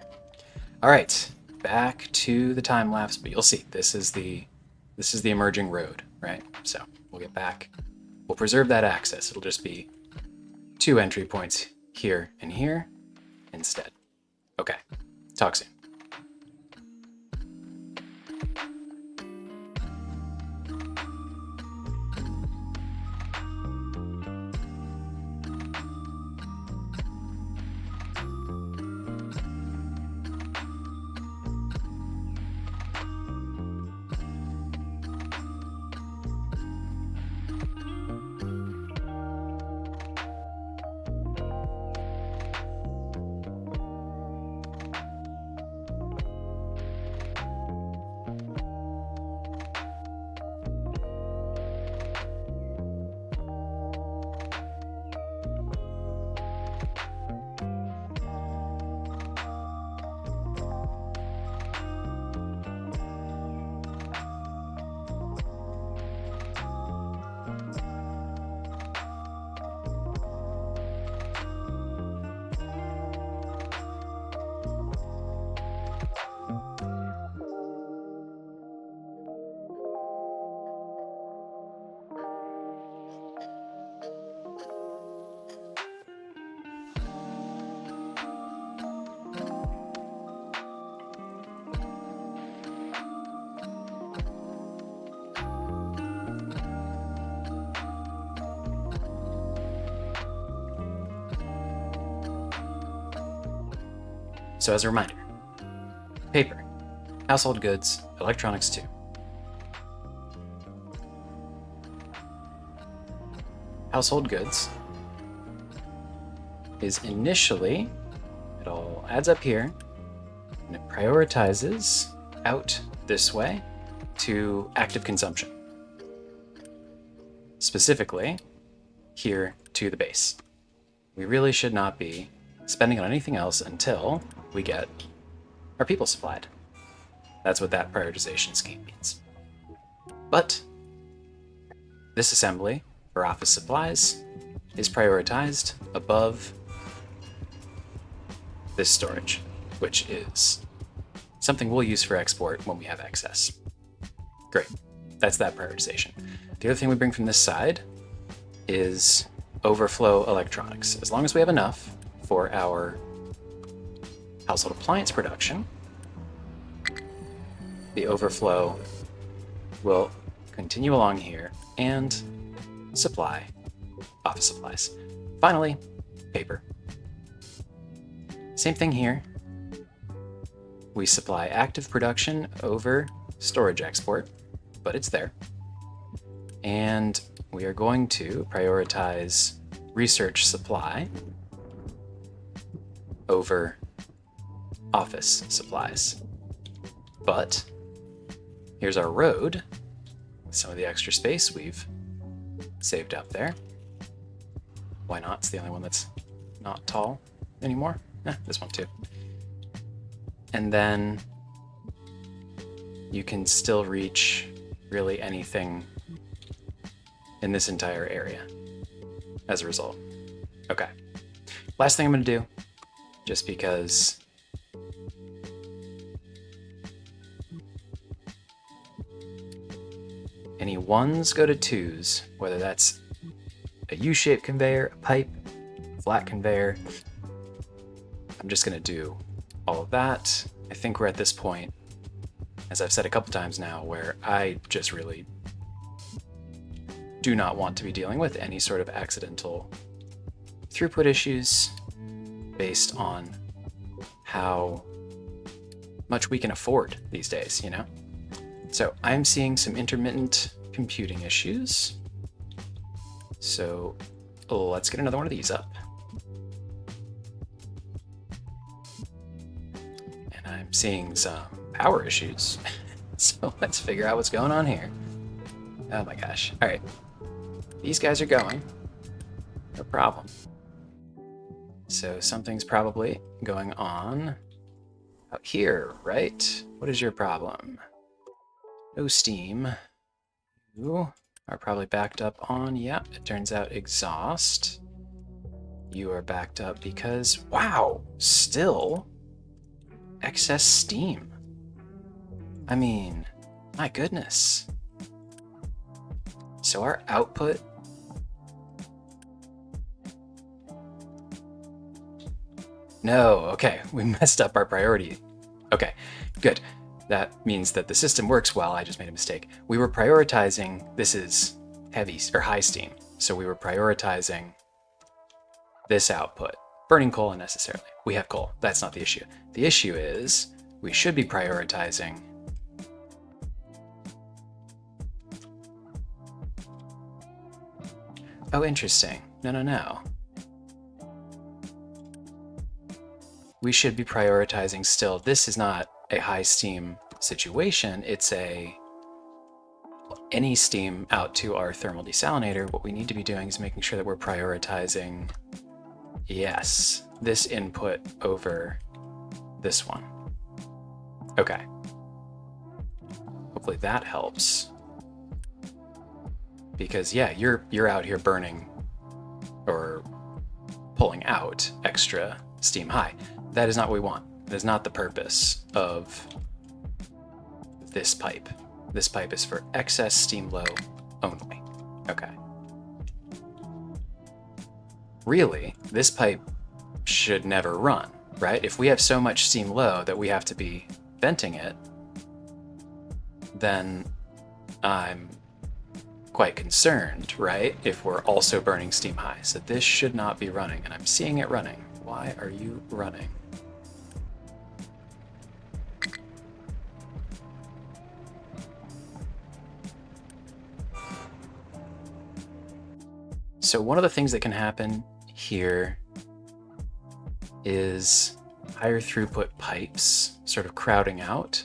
All right. Back to the time lapse, but you'll see this is the emerging road, right? So we'll get back. We'll preserve that access. It'll just be 2 entry points here and here instead. Okay. Talk soon. So as a reminder, paper, household goods, electronics 2. Household goods is initially, it all adds up here, and it prioritizes out this way to active consumption. Specifically, here to the base. We really should not be spending on anything else until we get our people supplied. That's what that prioritization scheme means. But this assembly for office supplies is prioritized above this storage, which is something we'll use for export when we have excess. Great, that's that prioritization. The other thing we bring from this side is overflow electronics. As long as we have enough for our household appliance production, the overflow will continue along here and supply office supplies. Finally, paper. Same thing here. We supply active production over storage export, but it's there. And we are going to prioritize research supply over office supplies. But here's our road, some of the extra space we've saved up there. Why not? It's the only one that's not tall anymore. This one too. And then you can still reach really anything in this entire area as a result. Okay. Last thing I'm going to do, just because any 1s go to 2s, whether that's a U-shaped conveyor, a pipe, flat conveyor. I'm just going to do all of that. I think we're at this point, as I've said a couple times now, where I just really do not want to be dealing with any sort of accidental throughput issues based on how much we can afford these days, you know? So I'm seeing some intermittent computing issues. So let's get another one of these up. And I'm seeing some power issues. So let's figure out what's going on here. Oh my gosh. All right. These guys are going. No problem. So something's probably going on out here, right? What is your problem? No steam. You are probably backed up on, yep, it turns out exhaust. You are backed up because, wow, still excess steam. I mean, my goodness. So our output... No, okay, we messed up our priority. Okay, good. That means that the system works well. I just made a mistake. We were prioritizing, this is heavy or high steam. So we were prioritizing this output. Burning coal unnecessarily. We have coal. That's not the issue. The issue is we should be prioritizing oh, interesting. No. We should be prioritizing still. This is not a high steam situation. It's any steam out to our thermal desalinator. What we need to be doing is making sure that we're prioritizing, yes, this input over this one. Okay. Hopefully that helps. Because yeah, you're out here burning or pulling out extra steam high. That is not what we want. That is not the purpose of this pipe. This pipe is for excess steam low only. Okay. Really, this pipe should never run, right? If we have so much steam low that we have to be venting it, then I'm quite concerned, right? If we're also burning steam high. So this should not be running, and I'm seeing it running. Why are you running? So one of the things that can happen here is higher throughput pipes sort of crowding out.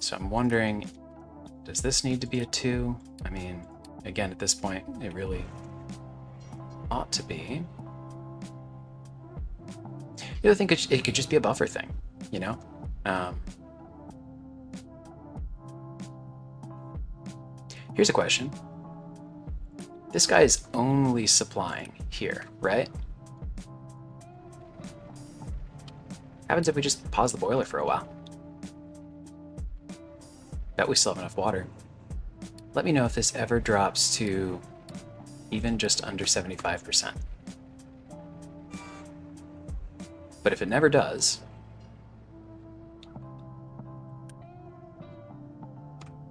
So I'm wondering, does this need to be a 2? I mean, again, at this point, it really ought to be. The other thing, it could just be a buffer thing, you know? Here's a question. This guy is only supplying here, right? Happens if we just pause the boiler for a while. Bet we still have enough water. Let me know if this ever drops to even just under 75%. But if it never does,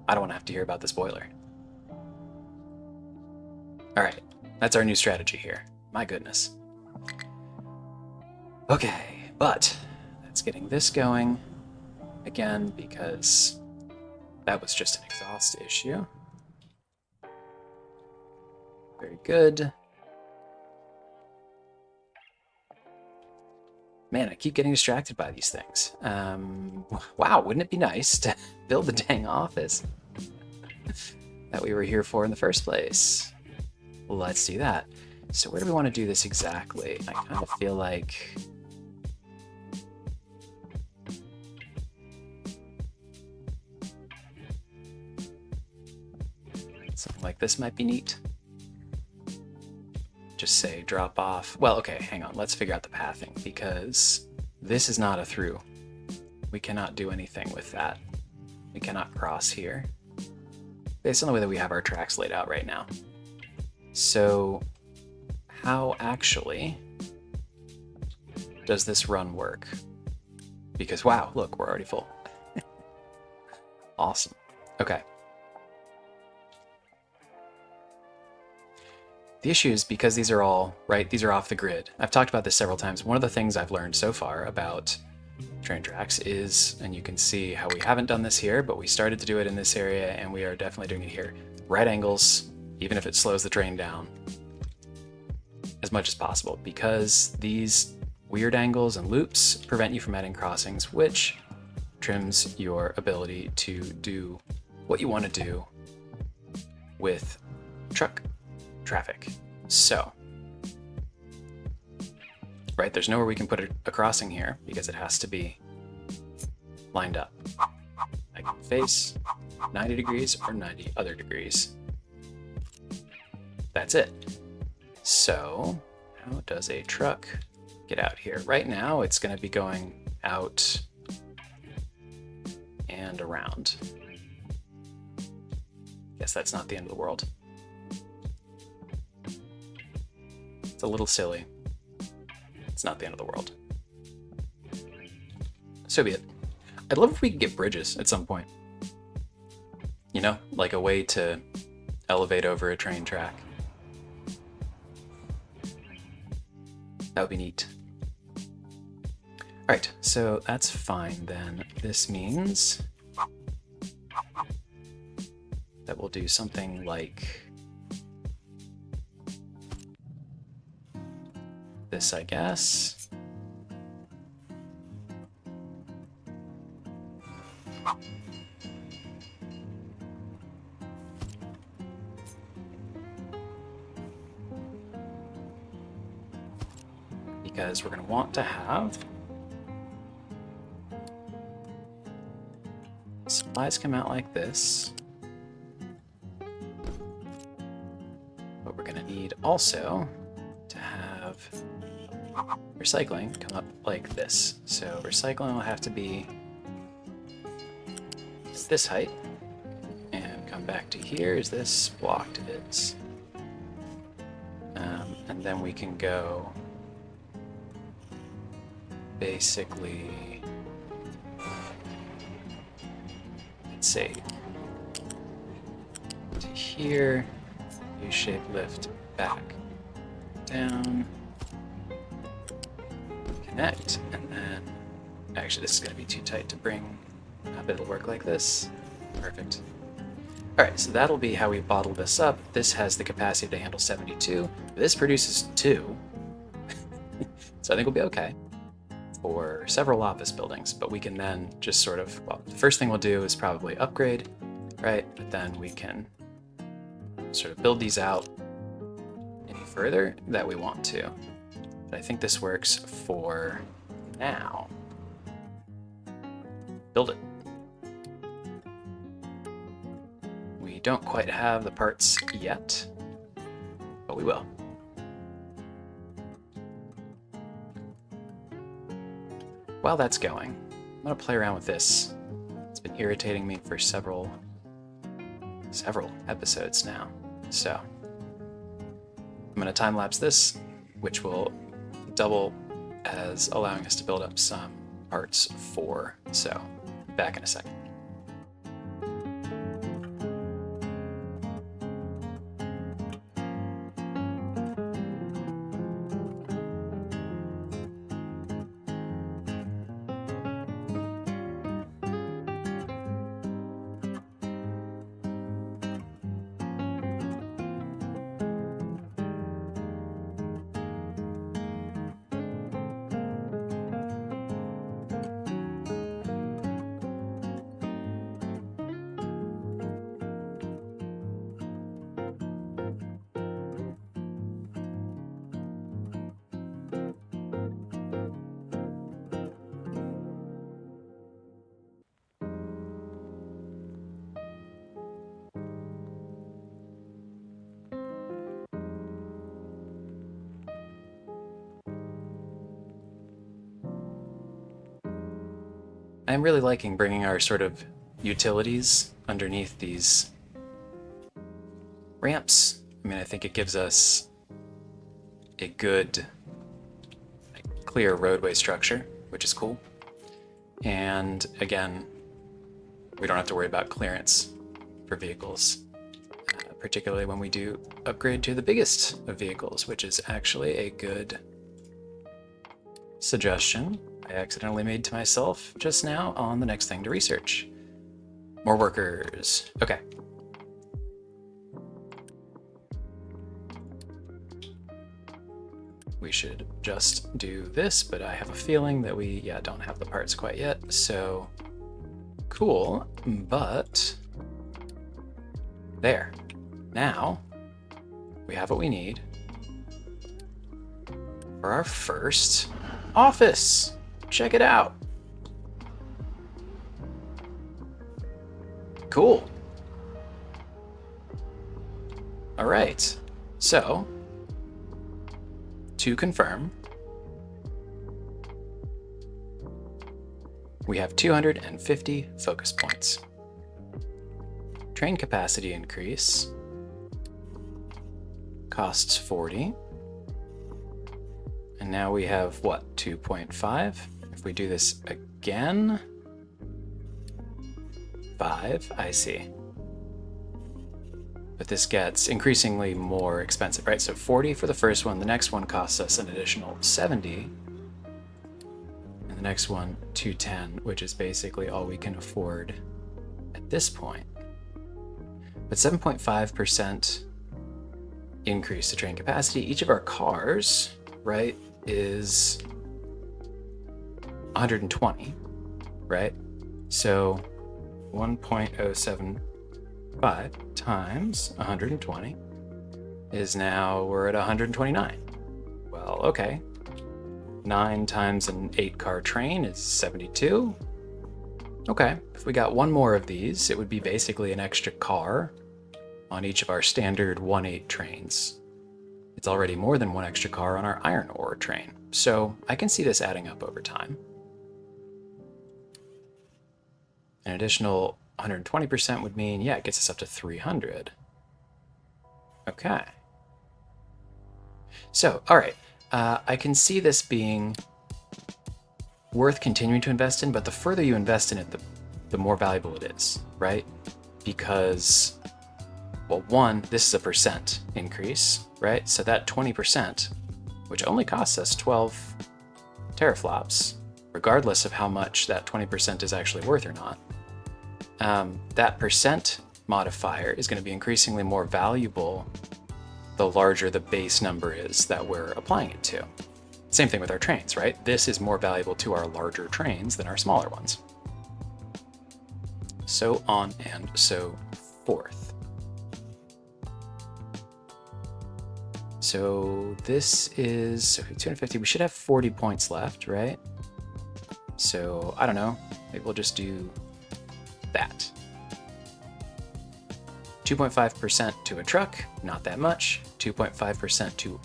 I don't want to have to hear about this boiler. All right, that's our new strategy here. My goodness. Okay, but that's getting this going again because that was just an exhaust issue. Very good. Man, I keep getting distracted by these things. Wow, wouldn't it be nice to build the dang office that we were here for in the first place? Let's do that. So where do we want to do this exactly? I kind of feel like... something like this might be neat. Just say drop off. Well, okay, hang on. Let's figure out the pathing because this is not a through. We cannot do anything with that. We cannot cross here based on the way that we have our tracks laid out right now. So how actually does this run work? Because wow, look, we're already full. Awesome. Okay. The issue is because these are all, right, these are off the grid. I've talked about this several times. One of the things I've learned so far about train tracks is, and you can see how we haven't done this here, but we started to do it in this area and we are definitely doing it here. Right angles, even if it slows the train down as much as possible, because these weird angles and loops prevent you from adding crossings, which trims your ability to do what you want to do with truck traffic. So, right, there's nowhere we can put a crossing here because it has to be lined up. I can face 90 degrees or 90 other degrees. That's it. So, how does a truck get out here? Right now, it's going to be going out and around. Guess that's not the end of the world. It's a little silly. It's not the end of the world. So be it. I'd love if we could get bridges at some point. You know, like a way to elevate over a train track. That would be neat. All right, so that's fine then. This means that we'll do something like this, I guess. Because we're going to want to have supplies come out like this. But we're going to need also to have recycling come up like this. So recycling will have to be this height and come back to here. Is this blocked? It is. And then we can go basically, let's say, to here, U-shape lift back, down, connect, and then, actually this is going to be too tight to bring up, it'll work like this. Perfect. Alright, so that'll be how we bottle this up. This has the capacity to handle 72. This produces 2. So I think we'll be okay for several office buildings, but we can then just sort of, well, the first thing we'll do is probably upgrade, right? But then we can sort of build these out any further that we want to. But I think this works for now. Build it. We don't quite have the parts yet, but we will. While that's going, I'm gonna play around with this. It's been irritating me for several episodes now. So I'm gonna time lapse this, which will double as allowing us to build up some parts for. So back in a second. I'm really liking bringing our sort of utilities underneath these ramps. I mean, I think it gives us a good, clear roadway structure, which is cool. And again, we don't have to worry about clearance for vehicles, particularly when we do upgrade to the biggest of vehicles, which is actually a good suggestion I accidentally made to myself just now on the next thing to research. More workers. Okay. We should just do this, but I have a feeling that we, don't have the parts quite yet, so cool, but there. Now, we have what we need for our first office. Check it out. Cool. All right. So, to confirm, we have 250 focus points. Train capacity increase costs 40. And now we have what, 2.5? If we do this again, 5, I see. But this gets increasingly more expensive, right? So 40 for the first one, the next one costs us an additional 70. And the next one, 210, which is basically all we can afford at this point. But 7.5% increase to train capacity. Each of our cars, right, is 120, right? So 1.075 times 120 is now, we're at 129. Well, okay. 9 times an 8-car train is 72. Okay, if we got one more of these, it would be basically an extra car on each of our standard 1/8 trains. It's already more than one extra car on our iron ore train. So I can see this adding up over time. An additional 120% would mean, yeah, it gets us up to 300. Okay. So, all right. I can see this being worth continuing to invest in, but the further you invest in it, the more valuable it is, right? Because, well, one, this is a percent increase, right? So that 20%, which only costs us 12 teraflops, regardless of how much that 20% is actually worth or not, that percent modifier is going to be increasingly more valuable the larger the base number is that we're applying it to. Same thing with our trains, right? This is more valuable to our larger trains than our smaller ones. So on and so forth. So this is 250. We should have 40 points left, right? So I don't know. Maybe we'll just do that. 2.5% to a truck, not that much. 2.5% to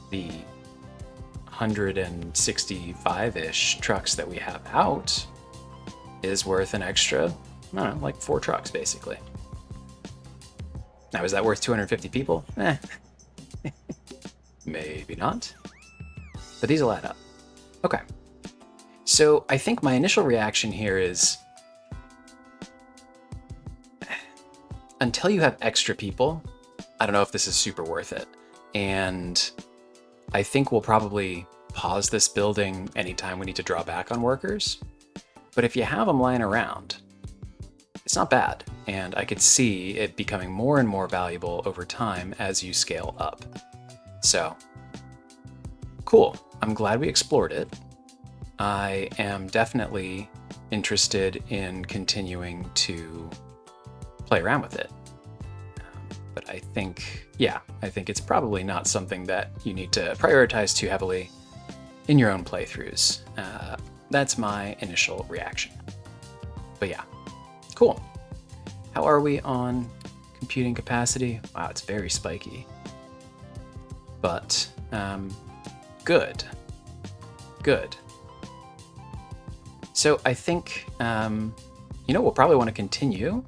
the 165-ish trucks that we have out is worth an extra, I don't know, like 4 trucks basically. Now, is that worth 250 people? Maybe not. But these will add up. Okay. So I think my initial reaction here is, until you have extra people, I don't know if this is super worth it. And I think we'll probably pause this building anytime we need to draw back on workers. But if you have them lying around, it's not bad. And I could see it becoming more and more valuable over time as you scale up. So, cool. I'm glad we explored it. I am definitely interested in continuing to play around with it. But I think, yeah, I think it's probably not something that you need to prioritize too heavily in your own playthroughs. That's my initial reaction. But yeah, cool. How are we on computing capacity? Wow, it's very spiky. But good. Good. So I think, we'll probably want to continue.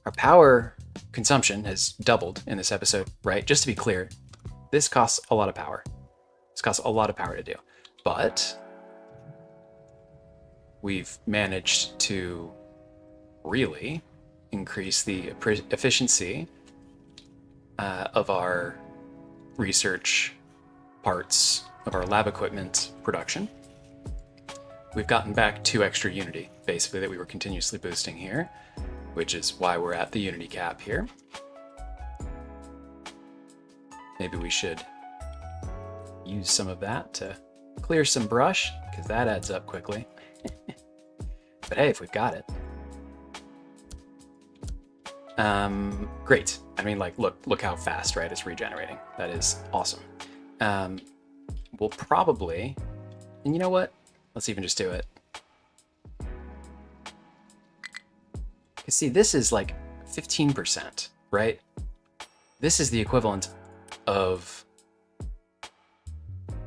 Our power consumption has doubled in this episode, right? Just to be clear, this costs a lot of power. This costs a lot of power to do. But we've managed to really increase the efficiency of our research parts of our lab equipment production. We've gotten back 2 extra Unity, basically, that we were continuously boosting here, which is why we're at the Unity cap here. Maybe we should use some of that to clear some brush, because that adds up quickly. But hey, if we've got it. Great. I mean, like, look how fast, right? It's regenerating. That is awesome. We'll probably, and you know what? Let's even just do it. Because see, this is like 15%, right? This is the equivalent of,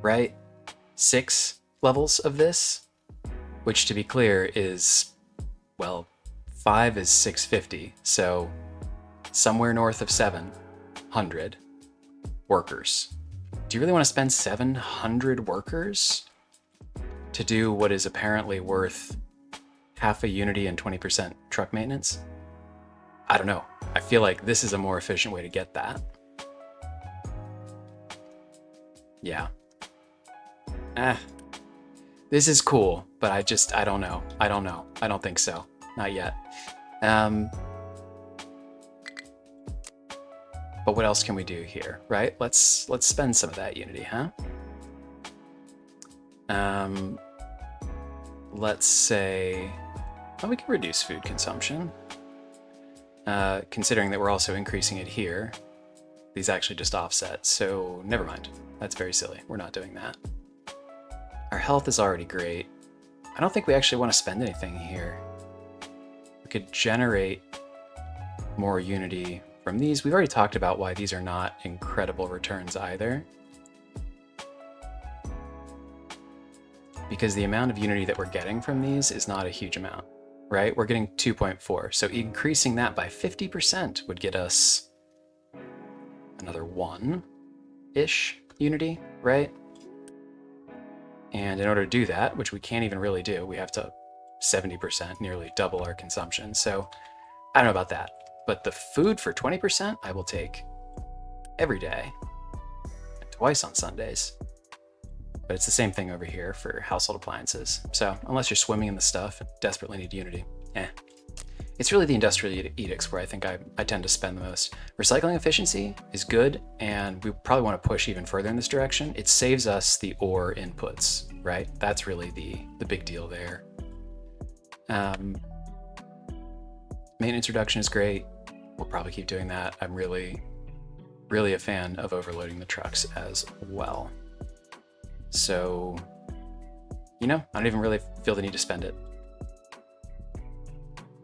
right, 6 levels of this, which to be clear is, well, 5 is 650, so somewhere north of 700 workers. Do you really want to spend 700 workers to do what is apparently worth half a Unity and 20% truck maintenance? I don't know. I feel like this is a more efficient way to get that. Yeah. This is cool, but I don't know. I don't think so. Not yet. But what else can we do here, right? Let's spend some of that Unity, huh? Let's say, oh, we can reduce food consumption. Considering that we're also increasing it here, these actually just offset, so never mind. That's very silly. We're not doing that. Our health is already great. I don't think we actually want to spend anything here. We could generate more Unity from these. We've already talked about why these are not incredible returns either. Because the amount of Unity that we're getting from these is not a huge amount, right? We're getting 2.4. So increasing that by 50% would get us another 1-ish Unity, right? And in order to do that, which we can't even really do, we have to 70%, nearly double our consumption. So I don't know about that. But the food for 20%, I will take every day, and twice on Sundays. But it's the same thing over here for household appliances. So unless you're swimming in the stuff and desperately need Unity, It's really the industrial edicts where I think I tend to spend the most. Recycling efficiency is good, and we probably want to push even further in this direction. It saves us the ore inputs, right? That's really the big deal there. Maintenance reduction is great. We'll probably keep doing that. I'm really a fan of overloading the trucks as well. So, I don't even really feel the need to spend it.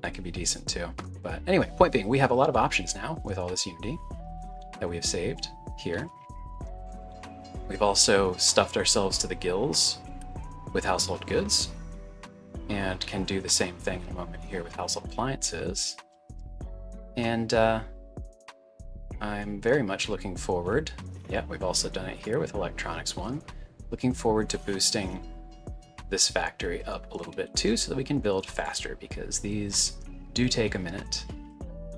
That could be decent too. But anyway, point being, we have a lot of options now with all this Unity that we have saved here. We've also stuffed ourselves to the gills with household goods and can do the same thing in a moment here with household appliances. And I'm very much looking forward. Yeah, we've also done it here with Electronics 1. Looking forward to boosting this factory up a little bit too so that we can build faster, because these do take a minute.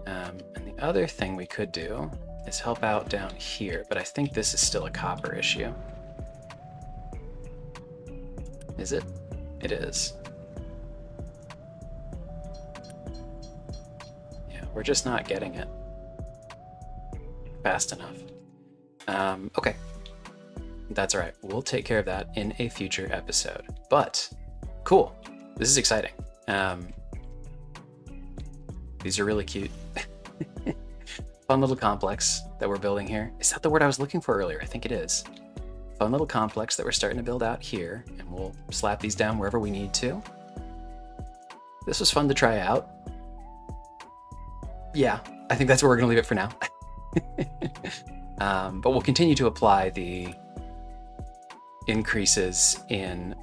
And the other thing we could do is help out down here, but I think this is still a copper issue. Is it? It is. Yeah, we're just not getting it fast enough. Okay. That's all right. We'll take care of that in a future episode. But cool. This is exciting. These are really cute. Fun little complex that we're building here. Is that the word I was looking for earlier? I think it is. Fun little complex that we're starting to build out here, and we'll slap these down wherever we need to. This was fun to try out. Yeah, I think that's where we're going to leave it for now. But we'll continue to apply the increases in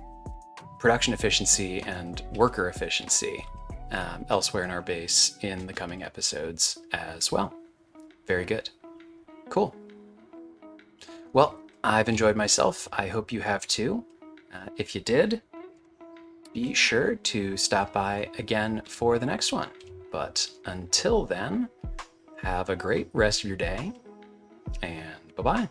production efficiency and worker efficiency elsewhere in our base in the coming episodes as well. Very good. Cool. Well, I've enjoyed myself. I hope you have too. If you did, be sure to stop by again for the next one. But until then, have a great rest of your day, and bye-bye.